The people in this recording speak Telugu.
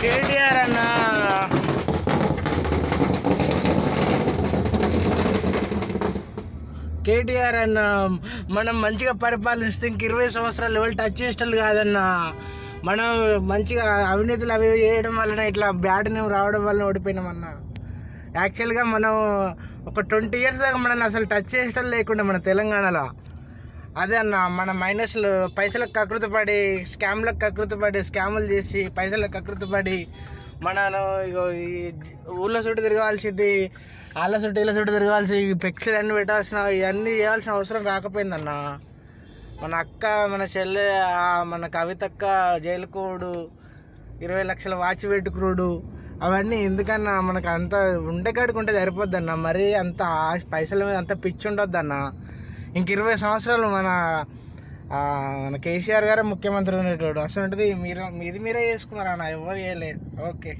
కేటీఆర్ అన్న మనం మంచిగా పరిపాలిస్తే ఇంక 20 సంవత్సరాలు ఎవరు టచ్ చేసేటోళ్ళు కాదన్న. మనం మంచిగా అవినీతులు అవి చేయడం వలన ఇట్లా బ్యాడ్ నేమ్ రావడం వలన ఓడిపోయినామన్న. యాక్చువల్గా మనం ఒక 20 years దాకా మనల్ని అసలు టచ్ చేసేటోళ్ళు లేకుండా మన తెలంగాణలో. అదే అన్న, మన మైనస్లు పైసలకు కకృతపడి స్కాములు చేసి పైసలకు కకృతపడి మనను ఇగో ఈ ఊళ్ళో చుట్టూ తిరగాల్సింది, వాళ్ళ చుట్టూ వీళ్ళ చుట్టూ తిరగాల్సి, పెక్షలు అన్నీ పెట్టాల్సిన, ఇవన్నీ చేయాల్సిన అవసరం రాకపోయిందన్న. మన అక్క, మన చెల్లె, మన కవితక్క జైలుకోడు, 20 లక్షల వాచ్ పెట్టుకురుడు, అవన్నీ ఎందుకన్నా? మనకు అంత ఉండేకాడుకుంటే సరిపోద్దన్న. మరీ అంత పైసల మీద అంత పిచ్చి ఉండొద్దన్న. ఇంక 20 సంవత్సరాలు మన కేసీఆర్ గారే ముఖ్యమంత్రి ఉండేటోడు. అసలు మీరే చేసుకున్నారన్న, ఎవరు చేయలేదు. ఓకే.